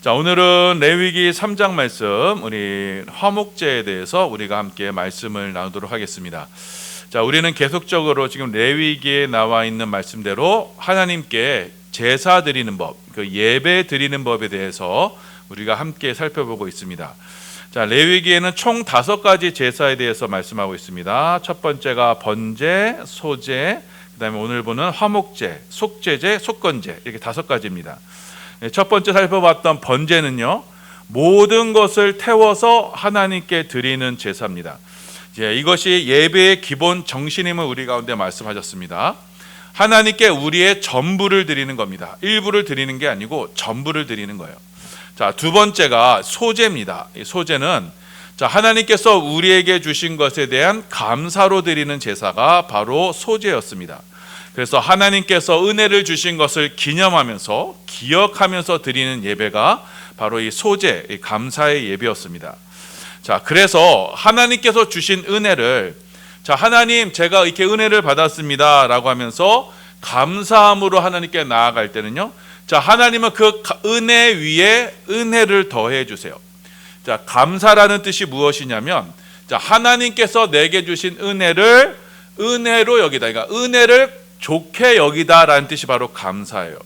자, 오늘은 레위기 3장 말씀, 우리 화목제에 대해서 우리가 함께 말씀을 나누도록 하겠습니다. 자, 우리는 계속적으로 지금 레위기에 나와 있는 말씀대로 하나님께 제사 드리는 법, 그 예배 드리는 법에 대해서 우리가 함께 살펴보고 있습니다. 자, 레위기에는 총 5가지 제사에 대해서 말씀하고 있습니다. 첫 번째가 번제, 소제, 그다음에 오늘 보는 화목제, 속죄제, 속건제, 이렇게 5가지입니다. 첫 번째 살펴봤던 번제는요, 모든 것을 태워서 하나님께 드리는 제사입니다. 이것이 예배의 기본 정신임을 우리 가운데 말씀하셨습니다. 하나님께 우리의 전부를 드리는 겁니다. 일부를 드리는 게 아니고 전부를 드리는 거예요. 자, 두 번째가 소제입니다. 이 소제는 하나님께서 우리에게 주신 것에 대한 감사로 드리는 제사가 바로 소제였습니다. 그래서 하나님께서 은혜를 주신 것을 기념하면서 기억하면서 드리는 예배가 바로 이 소제, 이 감사의 예배였습니다. 자, 그래서 하나님께서 주신 은혜를 하나님 제가 이렇게 은혜를 받았습니다 라고 하면서 감사함으로 하나님께 나아갈 때는요, 하나님은 그 은혜 위에 은혜를 더해 주세요. 감사라는 뜻이 무엇이냐면 하나님께서 내게 주신 은혜를 은혜로 여기다, 그러니까 은혜를 좋게 여기다라는 뜻이 바로 감사예요.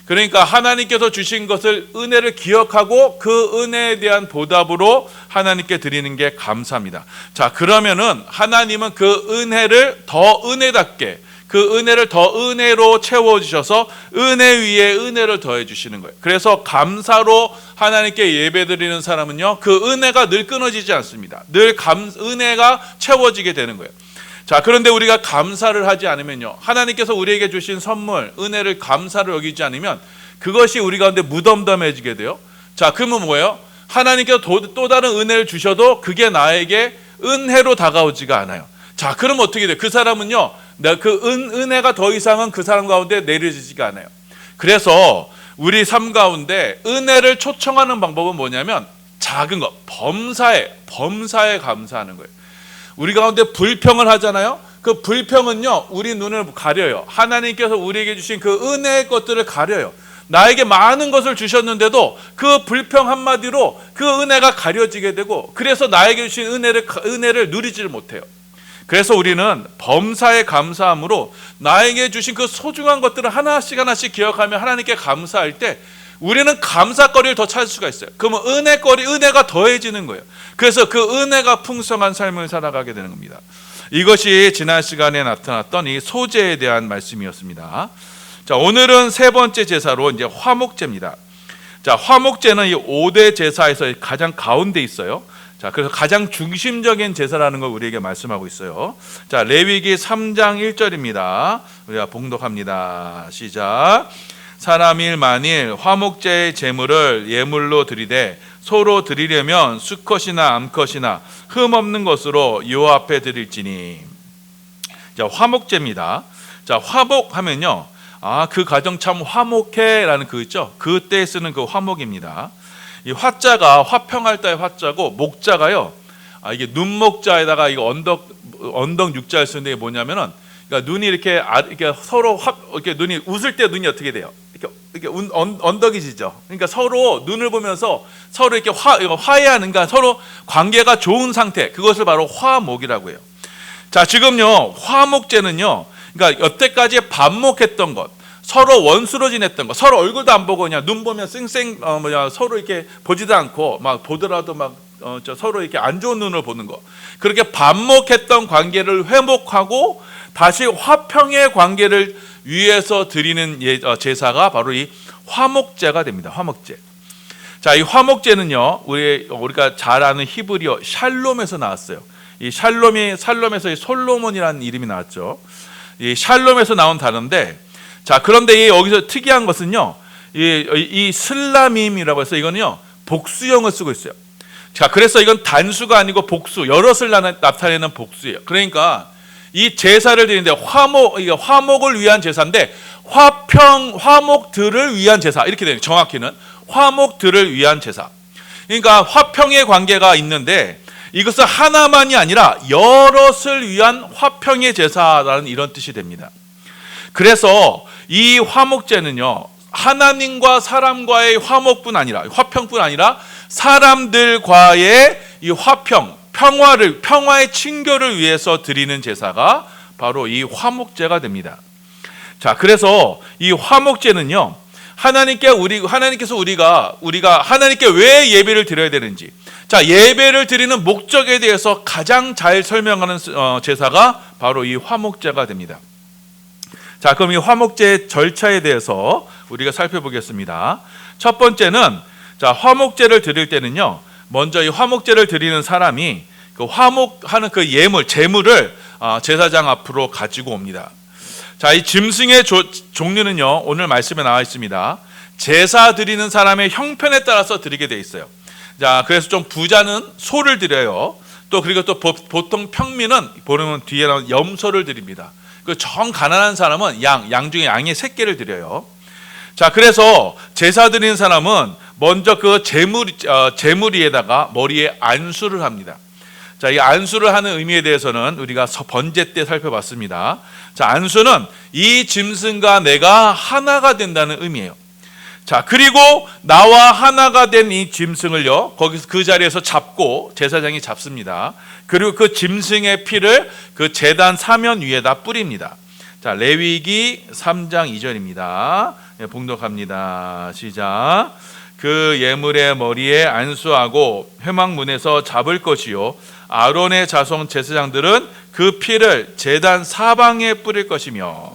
그러니까 하나님께서 주신 것을 은혜를 기억하고 그 은혜에 대한 보답으로 하나님께 드리는 게 감사입니다. 자, 그러면은 하나님은 그 은혜를 더 은혜답게, 그 은혜를 더 은혜로 채워주셔서 은혜 위에 은혜를 더해 주시는 거예요. 그래서 감사로 하나님께 예배드리는 사람은요, 그 은혜가 늘 끊어지지 않습니다. 늘 은혜가 채워지게 되는 거예요. 자, 그런데 우리가 감사를 하지 않으면요, 하나님께서 우리에게 주신 선물, 은혜를 감사로 여기지 않으면 그것이 우리 가운데 무덤덤해지게 돼요. 자, 그러면 뭐예요? 하나님께서 또 다른 은혜를 주셔도 그게 나에게 은혜로 다가오지가 않아요. 자, 그럼 어떻게 돼요? 그 사람은요, 그 은혜가 더 이상은 그 사람 가운데 내려지지가 않아요. 그래서 우리 삶 가운데 은혜를 초청하는 방법은 뭐냐면 작은 것, 범사에 감사하는 거예요. 우리 가운데 불평을 하잖아요. 그 불평은요, 우리 눈을 가려요. 하나님께서 우리에게 주신 그 은혜의 것들을 가려요. 나에게 많은 것을 주셨는데도 그 불평 한마디로 그 은혜가 가려지게 되고, 그래서 나에게 주신 은혜를 누리지를 못해요. 그래서 우리는 범사에 감사함으로 나에게 주신 그 소중한 것들을 하나씩 기억하며 하나님께 감사할 때 우리는 감사거리를 더 찾을 수가 있어요. 그러면 은혜가 더해지는 거예요. 그래서 그 은혜가 풍성한 삶을 살아가게 되는 겁니다. 이것이 지난 시간에 나타났던 이 소제에 대한 말씀이었습니다. 자, 오늘은 세 번째 제사로 이제 화목제입니다. 자, 화목제는 이 5대 제사에서 가장 가운데 있어요. 자, 그래서 가장 중심적인 제사라는 걸 우리에게 말씀하고 있어요. 자, 레위기 3장 1절입니다. 우리가 봉독합니다. 시작. 사람일 만일 화목제의 제물을 예물로 드리되 소로 드리려면 수컷이나 암컷이나 흠 없는 것으로 여호와 앞에 드릴지니. 자, 화목제입니다. 자, 화목하면요, 그 가정 참 화목해라는 그 있죠. 그때 쓰는 그 화목입니다. 이 화자가 화평할 때의 화자고, 목자가요, 이게 눈목자에다가 이거 언덕 육자를 쓰는데 뭐냐면은, 그러니까 눈이 이렇게 서로 이렇게 눈이 웃을 때 눈이 어떻게 돼요? 이렇게 언덕이 지죠. 그러니까 서로 눈을 보면서 서로 이렇게 화해하는, 그러니까 서로 관계가 좋은 상태, 그것을 바로 화목이라고 해요. 자, 지금요, 화목제는요, 그러니까 여태까지 반목했던 것, 서로 원수로 지냈던 것, 서로 얼굴도 안 보고 그냥 눈 보면 서로 이렇게 보지도 않고 막 보더라도 서로 이렇게 안 좋은 눈을 보는 거, 그렇게 반목했던 관계를 회복하고 다시 화평의 관계를 위해서 드리는 제사가 바로 이 화목제가 됩니다. 화목제. 자, 이 화목제는요, 우리가 잘 아는 히브리어 샬롬에서 나왔어요. 이 샬롬에서 이 솔로몬이라는 이름이 나왔죠. 이 샬롬에서 나온 단어인데, 자, 그런데 여기서 특이한 것은요, 이 슬라밈이라고 해서 이거는요, 복수형을 쓰고 있어요. 자, 그래서 이건 단수가 아니고 복수, 여럿을 나타내는 복수예요. 그러니까 이 제사를 드리는데 화목을 위한 제사인데 화목들을 위한 제사, 이렇게 되는, 정확히는 화목들을 위한 제사. 그러니까 화평의 관계가 있는데 이것은 하나만이 아니라 여럿을 위한 화평의 제사라는 이런 뜻이 됩니다. 그래서 이 화목제는요, 하나님과 사람과의 화목뿐 아니라, 화평뿐 아니라 사람들과의 이 화평, 평화의 친교를 위해서 드리는 제사가 바로 이 화목제가 됩니다. 자, 그래서 이 화목제는요, 하나님께서 우리가 하나님께 왜 예배를 드려야 되는지, 자, 예배를 드리는 목적에 대해서 가장 잘 설명하는 제사가 바로 이 화목제가 됩니다. 자, 그럼 이 화목제 절차에 대해서 우리가 살펴보겠습니다. 첫 번째는, 자, 화목제를 드릴 때는요, 먼저 이 화목제를 드리는 사람이 그 화목하는 그 제물을 제사장 앞으로 가지고 옵니다. 자, 이 짐승의 종류는요, 오늘 말씀에 나와 있습니다. 제사 드리는 사람의 형편에 따라서 드리게 돼 있어요. 자, 그래서 좀 부자는 소를 드려요. 또 그리고 또 보통 평민은 보면 뒤에 나온 염소를 드립니다. 그 정 가난한 사람은 양 중에 양의 새끼를 드려요. 자, 그래서 제사 드리는 사람은 먼저 그 제물 위에다가 머리에 안수를 합니다. 자, 이 안수를 하는 의미에 대해서는 우리가 번제 때 살펴봤습니다. 자, 안수는 이 짐승과 내가 하나가 된다는 의미예요. 자, 그리고 나와 하나가 된 이 짐승을요, 거기서 그 자리에서 잡고 제사장이 잡습니다. 그리고 그 짐승의 피를 그 제단 사면 위에다 뿌립니다. 자, 레위기 3장 2절입니다. 네, 봉독합니다. 시작. 그 예물의 머리에 안수하고 회막문에서 잡을 것이요, 아론의 자손 제사장들은 그 피를 제단 사방에 뿌릴 것이며.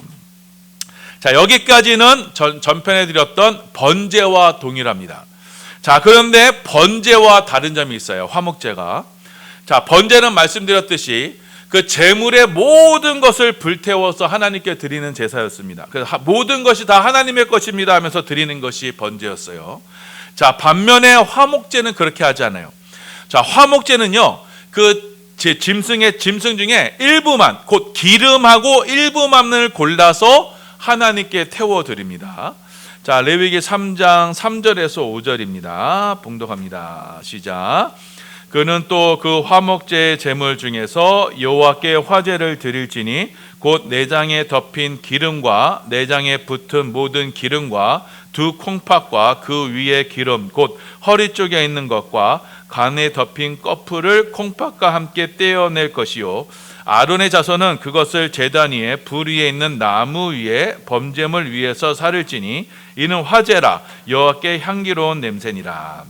자, 여기까지는 전편에 드렸던 번제와 동일합니다. 자, 그런데 번제와 다른 점이 있어요. 화목제가. 자, 번제는 말씀드렸듯이 그 제물의 모든 것을 불태워서 하나님께 드리는 제사였습니다. 그래서 모든 것이 다 하나님의 것입니다 하면서 드리는 것이 번제였어요. 자, 반면에 화목제는 그렇게 하지 않아요. 자, 화목제는요, 그 짐승 중에 일부만, 곧 기름하고 일부만을 골라서 하나님께 태워 드립니다. 자, 레위기 3장 3절에서 5절입니다. 봉독합니다. 시작. 그는 또 그 화목제의 제물 중에서 여호와께 화제를 드릴지니 곧 내장에 덮인 기름과 내장에 붙은 모든 기름과 두 콩팥과 그 위에 기름 곧 허리 쪽에 있는 것과 간에 덮인 꺼풀을 콩팥과 함께 떼어낼 것이요, 아론의 자손은 그것을 제단 위에 불 위에 있는 나무 위에 범제물 위에서 살을지니 이는 화제라, 여호와께 향기로운 냄새니라.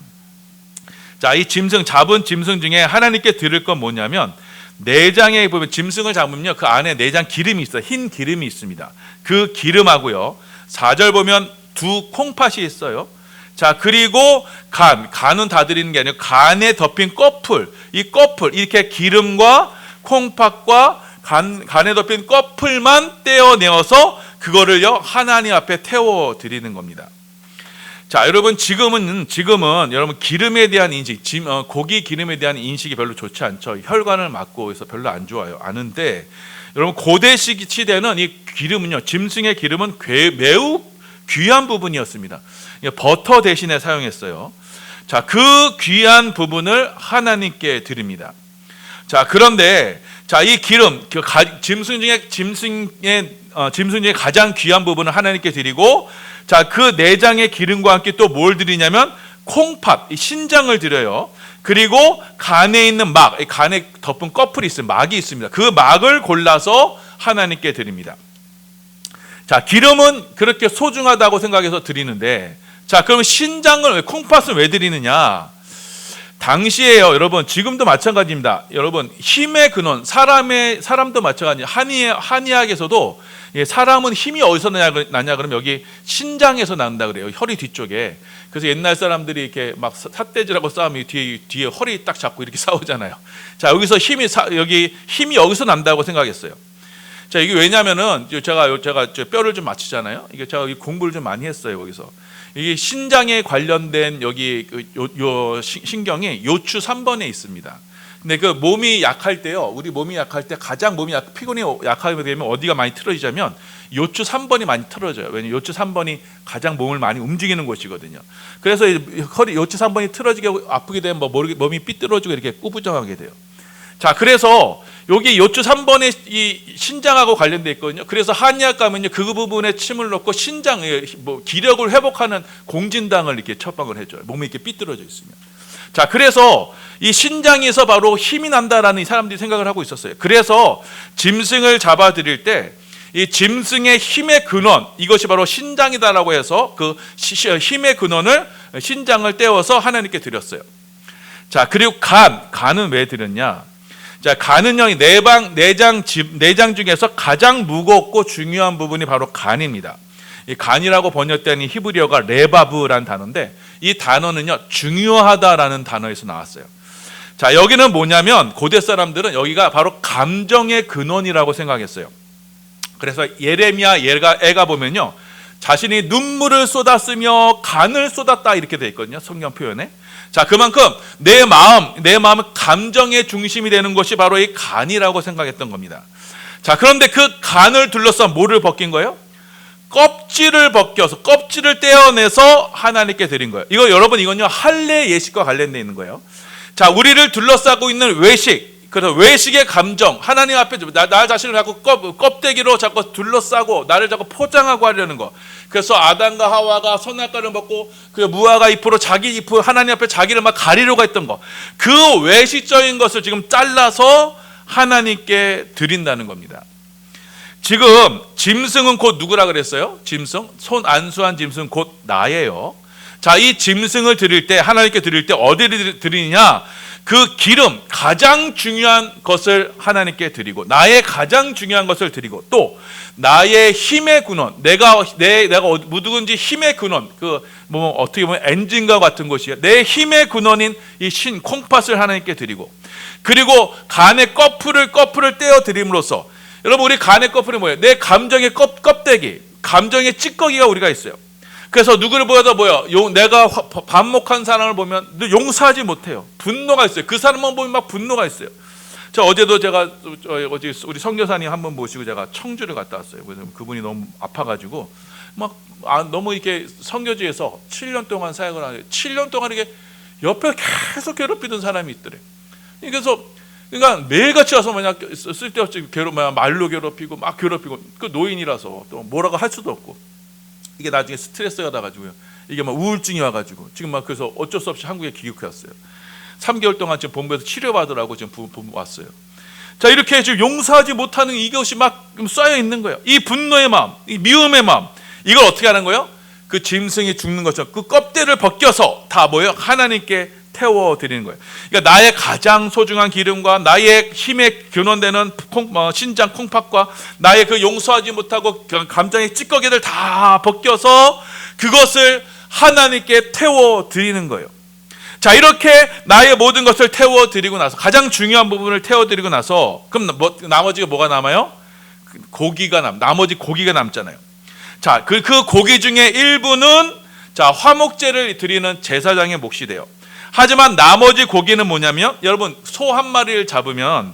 자, 이 잡은 짐승 중에 하나님께 드릴 건 뭐냐면, 내장에 보면 짐승을 잡으면요, 그 안에 내장 기름이 있어요. 흰 기름이 있습니다. 그 기름하고요, 4절 보면 두 콩팥이 있어요. 자, 그리고 간은 다 드리는 게 아니고 간에 덮인 꺼풀, 이 꺼풀, 이렇게 기름과 콩팥과 간에 덮인 꺼풀만 떼어내어서 그거를요, 하나님 앞에 태워 드리는 겁니다. 자, 여러분, 지금은 여러분 기름에 대한 인식, 고기 기름에 대한 인식이 별로 좋지 않죠. 혈관을 막고 해서 별로 안 좋아요. 아는데 여러분, 고대 시대는 이 기름은요, 짐승의 기름은 매우 귀한 부분이었습니다. 버터 대신에 사용했어요. 자, 그 귀한 부분을 하나님께 드립니다. 자, 그런데 자, 이 기름, 짐승 중에 가장 귀한 부분을 하나님께 드리고, 자, 그 내장의 기름과 함께 또 뭘 드리냐면 콩팥, 이 신장을 드려요. 그리고 간에 있는 간에 덮은 꺼풀이 있어요. 막이 있습니다. 그 막을 골라서 하나님께 드립니다. 자, 기름은 그렇게 소중하다고 생각해서 드리는데, 자, 그럼 콩팥은 왜 드리느냐? 당시에요, 여러분, 지금도 마찬가지입니다. 여러분, 힘의 근원, 사람도 마찬가지예요. 한의학에서도 사람은 힘이 어디서 나냐 그러면 여기 신장에서 난다 그래요. 허리 뒤쪽에. 그래서 옛날 사람들이 이렇게 막 삿대질하고 싸우면 뒤에 허리 딱 잡고 이렇게 싸우잖아요. 자, 여기서 힘이 여기서 난다고 생각했어요. 자, 이게 왜냐면은 제가 뼈를 좀 맞추잖아요. 이게 제가 공부를 좀 많이 했어요. 거기서 이게 신장에 관련된 여기 요 신경이 요추 3번에 있습니다. 근데 그 몸이 약할 때요, 우리 몸이 약할 때 가장 피곤이 약하게 되면 어디가 많이 틀어지자면 요추 3번이 많이 틀어져요. 왜냐면 요추 3번이 가장 몸을 많이 움직이는 곳이거든요. 그래서 요추 3번이 틀어지게 아프게 되면 몸이 삐뚤어지고 이렇게 꾸부정하게 돼요. 자, 그래서 여기 요추 3번에 이 신장하고 관련돼 있거든요. 그래서 한의학 가면요 그 부분에 침을 넣고 신장의 기력을 회복하는 공진당을 이렇게 처방을 해줘요. 몸이 이렇게 삐뚤어져 있으면. 자, 그래서 이 신장에서 바로 힘이 난다라는 이 사람들이 생각을 하고 있었어요. 그래서 짐승을 잡아들일 때 이 짐승의 힘의 근원, 이것이 바로 신장이다라고 해서 그 힘의 근원을 신장을 떼어서 하나님께 드렸어요. 자, 그리고 간은 왜 드렸냐? 자, 간은요 내장 중에서 가장 무겁고 중요한 부분이 바로 간입니다. 이 간이라고 번역된 이 히브리어가 레바브라는 단어인데, 이 단어는요 중요하다라는 단어에서 나왔어요. 자, 여기는 뭐냐면 고대 사람들은 여기가 바로 감정의 근원이라고 생각했어요. 그래서 예레미야 애가 보면요 자신이 눈물을 쏟았으며 간을 쏟았다 이렇게 돼 있거든요, 성경 표현에. 자, 그만큼 내 마음은 감정의 중심이 되는 것이 바로 이 간이라고 생각했던 겁니다. 자, 그런데 그 간을 둘러싼 뭐를 벗긴 거예요? 껍질을 벗겨서 껍질을 떼어내서 하나님께 드린 거예요. 이거 여러분, 이건요 할례 예식과 관련되어 있는 거예요. 자, 우리를 둘러싸고 있는 외식, 그래서 외식의 감정, 하나님 앞에 나 자신을 자꾸 껍데기로 자꾸 둘러싸고 나를 자꾸 포장하고 하려는 거. 그래서 아담과 하와가 선악과를 먹고 그 무화과 잎으로 자기 잎을 하나님 앞에 자기를 막 가리려고 했던 거, 그 외식적인 것을 지금 잘라서 하나님께 드린다는 겁니다. 지금 짐승은 곧 누구라 그랬어요? 짐승, 손 안수한 짐승은 곧 나예요. 자, 이 짐승을 드릴 때, 하나님께 드릴 때 어디를 드리느냐? 그 기름, 가장 중요한 것을 하나님께 드리고, 나의 가장 중요한 것을 드리고, 또 나의 힘의 근원, 내가 누구든지 힘의 근원, 어떻게 보면 엔진과 같은 것이에요. 내 힘의 근원인 이 콩팥을 하나님께 드리고, 그리고 간의 거풀을 떼어 드림으로써, 여러분, 우리 간의 거풀이 뭐예요? 내 감정의 껍데기, 감정의 찌꺼기가 우리가 있어요. 그래서 누구를 보여도 내가 반목한 사람을 보면 용서하지 못해요. 분노가 있어요. 그 사람만 보면 막 분노가 있어요. 어제도 제가 어제 우리 선교사님 한 번 모시고 제가 청주를 갔다 왔어요. 그래서 그분이 너무 아파가지고 너무 이렇게 선교지에서 7년 동안 사역을 하는데 7년 동안 이렇게 옆에 계속 괴롭히던 사람이 있더래. 그러니까 매일같이 와서 그냥 쓸데없이 말로 괴롭히고 막 괴롭히고, 그 노인이라서 또 뭐라고 할 수도 없고, 이게 나중에 스트레스가 나가지고요. 이게 우울증이 와가지고 지금 그래서 어쩔 수 없이 한국에 귀국해 왔어요. 3개월 동안 지금 본부에서 치료받으라고 지금 왔어요. 자, 이렇게 지금 용서하지 못하는 이것이 막 쌓여 있는 거예요. 이 분노의 마음, 이 미움의 마음, 이걸 어떻게 하는 거예요? 그 짐승이 죽는 것처럼 그 껍데기를 벗겨서 다 하나님께 태워드리는 거예요. 그러니까 나의 가장 소중한 기름과 나의 힘에 근원되는 신장 콩팥과 나의 그 용서하지 못하고 감정의 찌꺼기들 다 벗겨서 그것을 하나님께 태워드리는 거예요. 자, 이렇게 나의 모든 것을 태워드리고 나서, 가장 중요한 부분을 태워드리고 나서, 그럼 나머지가 뭐가 남아요? 나머지 고기가 남잖아요. 자, 그 고기 중에 일부는 화목제를 드리는 제사장의 몫이 돼요. 하지만 나머지 고기는 뭐냐면, 여러분, 소 한 마리를 잡으면,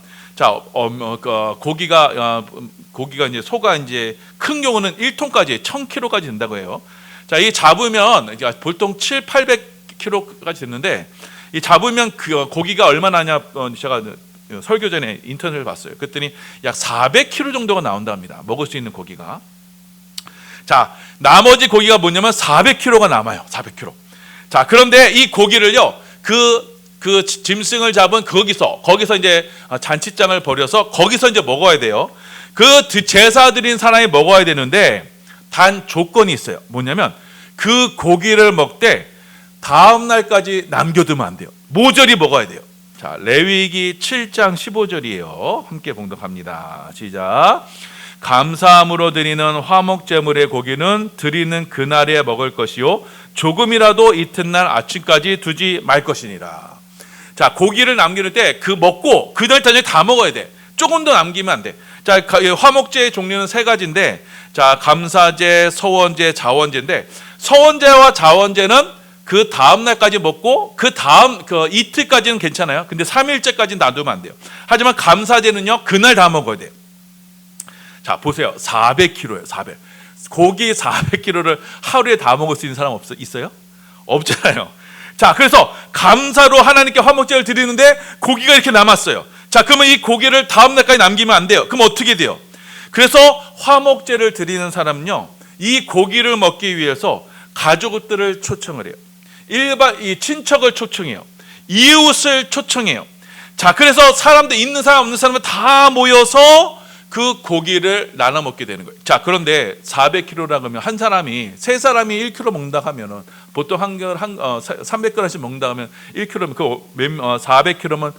고기가 이제 소가 이제 큰 경우는 1톤까지 1000kg까지 된다고 해요. 자, 이 잡으면 보통 700-800kg까지 됐는데, 이 잡으면 그 고기가 얼마나 하냐, 제가 설교 전에 인터넷을 봤어요. 그랬더니 약 400kg 정도가 나온답니다. 먹을 수 있는 고기가. 자, 나머지 고기가 뭐냐면 400kg가 남아요. 400kg. 자, 그런데 이 고기를요, 그 짐승을 잡은 거기서 이제 잔치장을 벌여서 거기서 이제 먹어야 돼요. 그 제사 드린 사람이 먹어야 되는데, 단 조건이 있어요. 뭐냐면 그 고기를 먹되 다음 날까지 남겨두면 안 돼요. 모조리 먹어야 돼요. 자, 레위기 7장 15절이에요. 함께 봉독합니다. 시작. 감사함으로 드리는 화목제물의 고기는 드리는 그날에 먹을 것이요, 조금이라도 이튿날 아침까지 두지 말 것이니라. 자, 고기를 남기는 때 먹고 그날 저녁에 다 먹어야 돼. 조금 더 남기면 안 돼. 자, 화목제의 종류는 3가지인데, 자, 감사제, 서원제, 자원제인데, 서원제와 자원제는 그 다음 날까지 먹고 그 다음 이틀까지는 괜찮아요. 근데 3일째까지는 놔두면 안 돼요. 하지만 감사제는요, 그날 다 먹어야 돼요. 자, 보세요. 400kg예요. 400. 고기 400kg를 하루에 다 먹을 수 있는 사람 있어요? 없잖아요. 자, 그래서 감사로 하나님께 화목제를 드리는데 고기가 이렇게 남았어요. 자, 그러면 이 고기를 다음 날까지 남기면 안 돼요. 그럼 어떻게 돼요? 그래서 화목제를 드리는 사람은요, 이 고기를 먹기 위해서 가족들을 초청을 해요. 이 친척을 초청해요. 이웃을 초청해요. 자, 그래서 사람들, 있는 사람 없는 사람은 다 모여서 그 고기를 나눠 먹게 되는 거예요. 자, 그런데 400kg라 그러면 한 사람이, 세 사람이 1kg 먹는다 하면은 보통 300g씩 먹는다 하면 1kg면 그 400kg면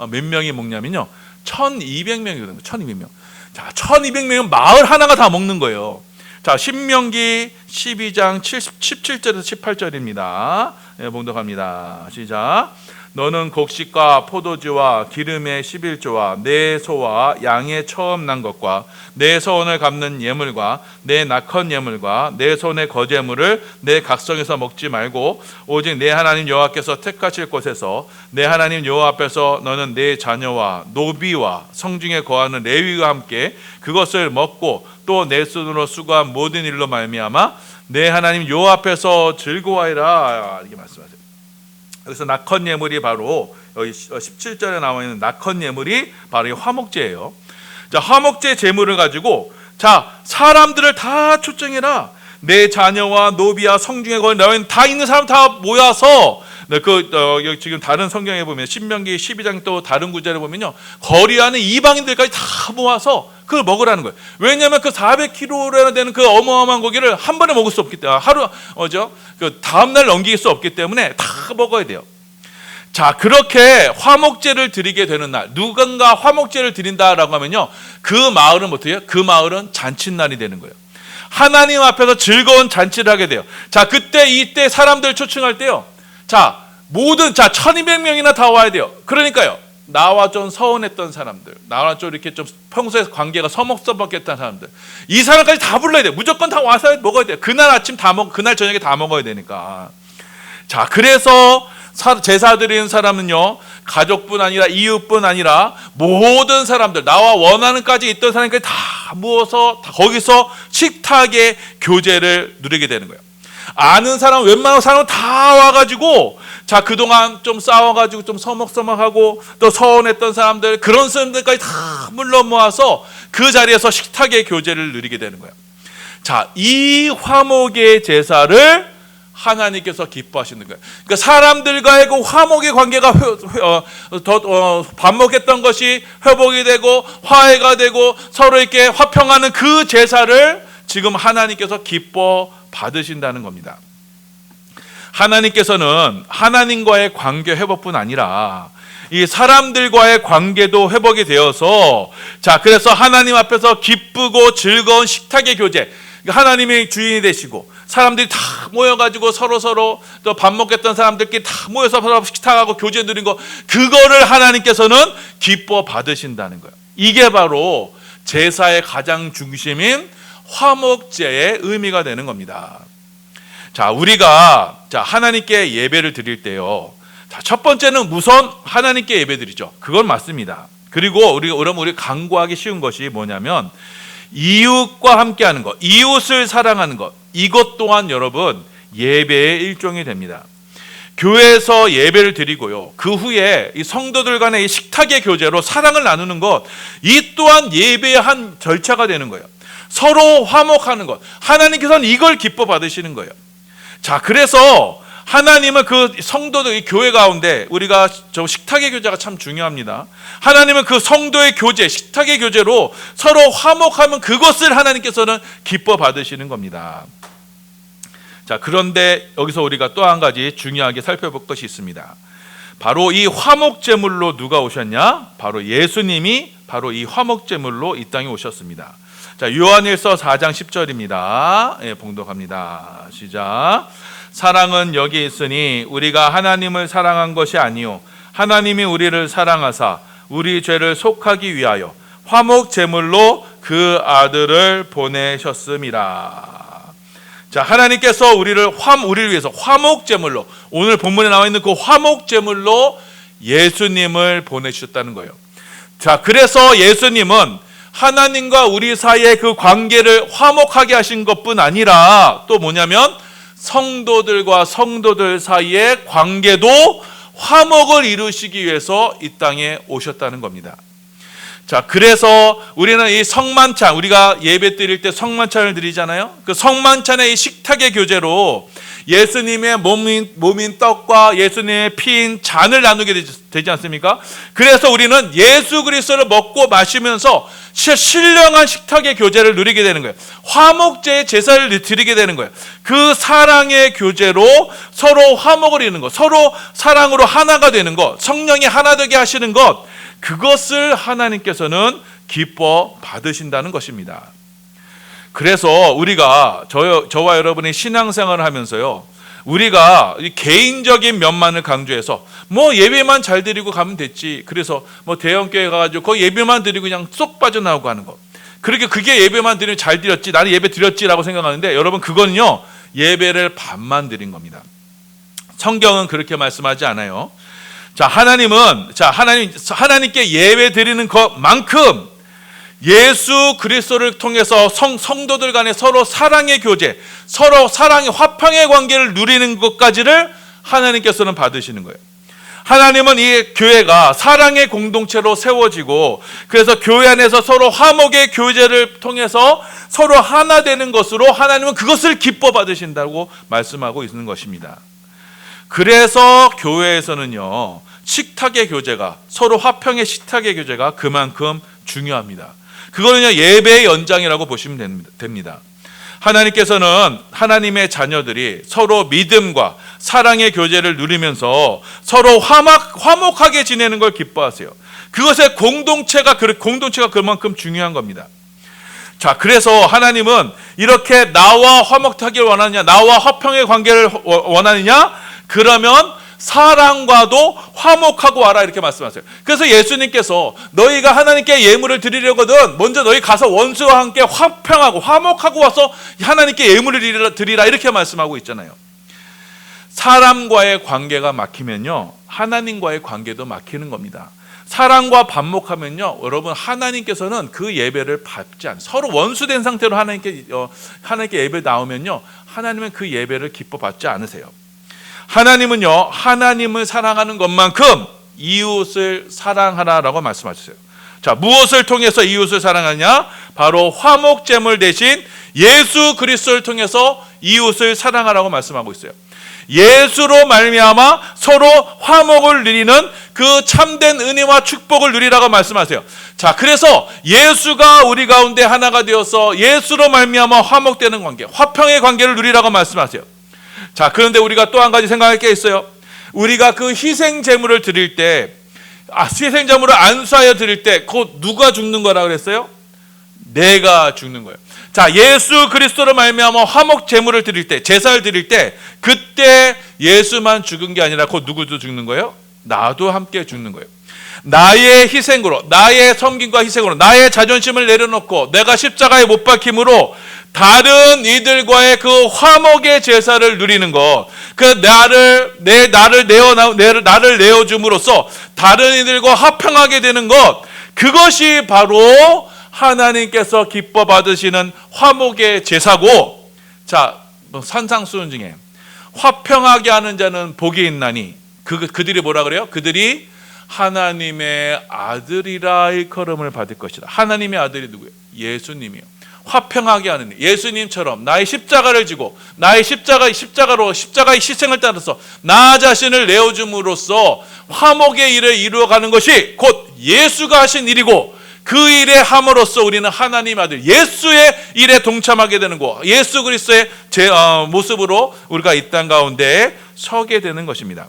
몇 명이 먹냐면요, 1200명이거든요. 1200명. 자, 1200명은 마을 하나가 다 먹는 거예요. 자, 신명기 12장 17절에서 18절입니다. 예, 봉독합니다. 시작. 너는 곡식과 포도주와 기름의 11조와 내 소와 양의 처음 난 것과 내 소원을 갚는 예물과 내 낙헌 예물과 내 손의 거제물을 내 각성에서 먹지 말고 오직 내 하나님 여호와께서 택하실 곳에서 내 하나님 여호와 앞에서 너는 내 자녀와 노비와 성중에 거하는 레위와 함께 그것을 먹고 또 내 손으로 수고한 모든 일로 말미암아 내 하나님 여호와 앞에서 즐거워하리라, 이렇게 말씀하세요. 그래서 낙헌 예물이 바로 여기 17절에 나와 있는 낙헌 예물이 바로 이 화목제예요. 자, 화목제 제물을 가지고, 자, 사람들을 다 초청해라. 내 자녀와 노비와 성중에 거하는 다 있는 사람 다 모여서, 여기 지금 다른 성경에 보면 신명기 12장 또 다른 구절에 보면요, 거리하는 이방인들까지 다 모아서 그걸 먹으라는 거예요. 왜냐하면 그 400kg나 되는 그 어마어마한 고기를 한 번에 먹을 수 없기 때문에, 그 다음날 넘길 수 없기 때문에 다 먹어야 돼요. 자, 그렇게 화목제를 드리게 되는 날, 누군가 화목제를 드린다라고 하면요, 그 마을은 어떻게 해요? 그 마을은 잔칫날이 되는 거예요. 하나님 앞에서 즐거운 잔치를 하게 돼요. 자, 이때 사람들 초청할 때요, 자, 1200명이나 다 와야 돼요. 그러니까요, 나와 좀 서운했던 사람들, 나와 좀 이렇게 좀 평소에 관계가 서먹서먹했던 사람들, 이 사람까지 다 불러야 돼요. 무조건 다 와서 먹어야 돼요. 그날 아침 다 그날 저녁에 다 먹어야 되니까. 자, 그래서 제사 드리는 사람은요, 가족뿐 아니라 이웃뿐 아니라 모든 사람들, 나와 원하는까지 있던 사람까지 다 모아서 거기서 식탁의 교제를 누리게 되는 거예요. 아는 사람, 웬만한 사람은 다 와가지고, 자, 그동안 좀 싸워가지고 좀 서먹서먹하고 또 서운했던 사람들, 그런 사람들까지 다 물러 모아서 그 자리에서 식탁의 교제를 누리게 되는 거예요. 자, 이 화목의 제사를 하나님께서 기뻐하시는 거예요. 그러니까 사람들과의 그 화목의 관계가 반복했던 것이 회복이 되고 화해가 되고 서로 이렇게 화평하는 그 제사를 지금 하나님께서 기뻐 받으신다는 겁니다. 하나님께서는 하나님과의 관계 회복뿐 아니라 이 사람들과의 관계도 회복이 되어서, 자, 그래서 하나님 앞에서 기쁘고 즐거운 식탁의 교제, 하나님이 주인이 되시고 사람들이 다 모여가지고 서로 또 밥 먹겠던 사람들끼리 다 모여서 서로 식탁하고 교제 누린 거, 그거를 하나님께서는 기뻐 받으신다는 거예요. 이게 바로 제사의 가장 중심인 화목제의 의미가 되는 겁니다. 자, 우리가 하나님께 예배를 드릴 때요, 자, 첫 번째는 우선 하나님께 예배 드리죠. 그건 맞습니다. 그리고 우리 간구하기 쉬운 것이 뭐냐면 이웃과 함께하는 것, 이웃을 사랑하는 것, 이것 또한 여러분 예배의 일종이 됩니다. 교회에서 예배를 드리고요, 그 후에 이 성도들 간의 이 식탁의 교제로 사랑을 나누는 것, 이 또한 예배의 한 절차가 되는 거예요. 서로 화목하는 것, 하나님께서는 이걸 기뻐 받으시는 거예요. 자, 그래서 하나님은 그 성도들, 이 교회 가운데 우리가 식탁의 교제가 참 중요합니다. 하나님은 그 성도의 교제, 식탁의 교제로 서로 화목하면 그것을 하나님께서는 기뻐 받으시는 겁니다. 자, 그런데 여기서 우리가 또 한 가지 중요하게 살펴볼 것이 있습니다. 바로 이 화목제물로 누가 오셨냐? 바로 예수님이 바로 이 화목제물로 이 땅에 오셨습니다. 자, 요한일서 4장 10절입니다. 예, 봉독합니다. 시작. 사랑은 여기 있으니 우리가 하나님을 사랑한 것이 아니요 하나님이 우리를 사랑하사 우리 죄를 속하기 위하여 화목 제물로 그 아들을 보내셨음이라. 자, 하나님께서 우리를 위해서 화목 제물로, 오늘 본문에 나와 있는 그 화목 제물로 예수님을 보내주셨다는 거예요. 자, 그래서 예수님은 하나님과 우리 사이의 그 관계를 화목하게 하신 것뿐 아니라 또 뭐냐면 성도들과 성도들 사이의 관계도 화목을 이루시기 위해서 이 땅에 오셨다는 겁니다. 자, 그래서 우리는 이 성만찬, 우리가 예배 드릴 때 성만찬을 드리잖아요. 그 성만찬의 이 식탁의 교제로 예수님의 몸인 떡과 예수님의 피인 잔을 나누게 되지 않습니까? 그래서 우리는 예수 그리스도를 먹고 마시면서 신령한 식탁의 교제를 누리게 되는 거예요. 화목제의 제사를 드리게 되는 거예요. 그 사랑의 교제로 서로 화목을 이루는 것, 서로 사랑으로 하나가 되는 것, 성령이 하나 되게 하시는 것, 그것을 하나님께서는 기뻐 받으신다는 것입니다. 그래서 우리가 저와 여러분이 신앙생활을 하면서요, 우리가 개인적인 면만을 강조해서 뭐 예배만 잘 드리고 가면 됐지, 그래서 뭐 대형교회 가가지고 거기 예배만 드리고 그냥 쏙 빠져나오고 하는 거, 그게 예배만 드리면 잘 드렸지, 나는 예배 드렸지라고 생각하는데, 여러분 그건요 예배를 반만 드린 겁니다. 성경은 그렇게 말씀하지 않아요. 하나님께 예배 드리는 것만큼 예수 그리스도를 통해서 성도들 간에 서로 사랑의 교제, 서로 사랑의 화평의 관계를 누리는 것까지를 하나님께서는 받으시는 거예요. 하나님은 이 교회가 사랑의 공동체로 세워지고, 그래서 교회 안에서 서로 화목의 교제를 통해서 서로 하나 되는 것으로 하나님은 그것을 기뻐 받으신다고 말씀하고 있는 것입니다. 그래서 교회에서는요, 식탁의 교제가, 서로 화평의 식탁의 교제가 그만큼 중요합니다. 그거는요 예배의 연장이라고 보시면 됩니다. 하나님께서는 하나님의 자녀들이 서로 믿음과 사랑의 교제를 누리면서 서로 화목하게 지내는 걸 기뻐하세요. 그것의 공동체가 그만큼 중요한 겁니다. 자, 그래서 하나님은 이렇게 나와 화목하길 원하느냐, 나와 화평의 관계를 원하느냐, 그러면 사랑과도 화목하고 와라, 이렇게 말씀하세요. 그래서 예수님께서 너희가 하나님께 예물을 드리려거든 먼저 너희 가서 원수와 함께 화평하고 화목하고 와서 하나님께 예물을 드리라, 이렇게 말씀하고 있잖아요. 사람과의 관계가 막히면요 하나님과의 관계도 막히는 겁니다. 사랑과 반목하면요 여러분, 하나님께서는 그 예배를 받지 않아요. 서로 원수된 상태로 하나님께 예배 나오면요 하나님은 그 예배를 기뻐 받지 않으세요. 하나님은요 하나님을 사랑하는 것만큼 이웃을 사랑하라라고 말씀하셨어요. 자, 무엇을 통해서 이웃을 사랑하냐? 바로 화목제물 대신 예수 그리스도를 통해서 이웃을 사랑하라고 말씀하고 있어요. 예수로 말미암아 서로 화목을 누리는 그 참된 은혜와 축복을 누리라고 말씀하세요. 자, 그래서 예수가 우리 가운데 하나가 되어서 예수로 말미암아 화목되는 관계, 화평의 관계를 누리라고 말씀하세요. 자, 그런데 우리가 또 한 가지 생각할 게 있어요. 우리가 그 희생 제물을 드릴 때, 희생 제물을 안수하여 드릴 때, 곧 누가 죽는 거라 그랬어요? 내가 죽는 거예요. 자, 예수 그리스도로 말미암아 화목 제물을 드릴 때, 제사를 드릴 때, 그때 예수만 죽은 게 아니라 곧 누구도 죽는 거예요? 나도 함께 죽는 거예요. 나의 희생으로, 나의 섬김과 희생으로, 나의 자존심을 내려놓고 내가 십자가에 못 박힘으로 다른 이들과의 그 화목의 제사를 누리는 것, 그 나를 내어줌으로써 다른 이들과 화평하게 되는 것, 그것이 바로 하나님께서 기뻐 받으시는 화목의 제사고, 자, 산상수훈 중에 화평하게 하는 자는 복이 있나니, 그들이 뭐라 그래요? 그들이 하나님의 아들이라 일컬음을 받을 것이다. 하나님의 아들이 누구예요? 예수님이요. 화평하게 하는 예수님처럼 나의 십자가를 지고 나의 십자가의 희생을 따라서 나 자신을 내어줌으로써 화목의 일을 이루어가는 것이 곧 예수가 하신 일이고, 그 일에 함으로써 우리는 하나님 아들 예수의 일에 동참하게 되는 거, 예수 그리스도의 모습으로 우리가 이 땅 가운데 서게 되는 것입니다.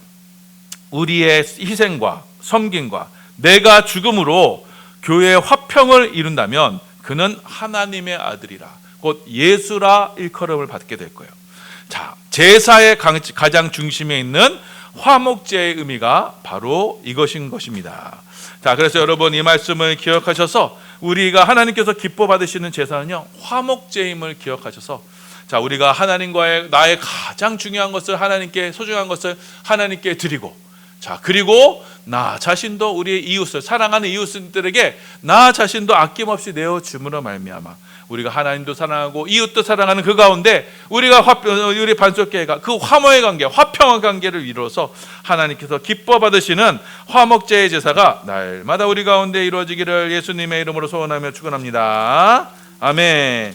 우리의 희생과 섬김과 내가 죽음으로 교회의 화평을 이룬다면 그는 하나님의 아들이라, 곧 예수라 일컬음을 받게 될 거예요. 자, 제사의 가장 중심에 있는 화목제의 의미가 바로 이것인 것입니다. 자, 그래서 여러분 이 말씀을 기억하셔서 우리가 하나님께서 기뻐 받으시는 제사는요 화목제임을 기억하셔서, 자, 우리가 하나님과의 나의 가장 중요한 것을, 하나님께 소중한 것을 하나님께 드리고, 자, 그리고 나 자신도 우리의 이웃을 사랑하는 이웃들에게 나 자신도 아낌없이 내어 줌으로 말미암아 우리가 하나님도 사랑하고 이웃도 사랑하는 그 가운데 우리가 우리 반석교회가 그 화목의 관계, 화평한 관계를 이루어서 하나님께서 기뻐 받으시는 화목제의 제사가 날마다 우리 가운데 이루어지기를 예수님의 이름으로 소원하며 축원합니다. 아멘.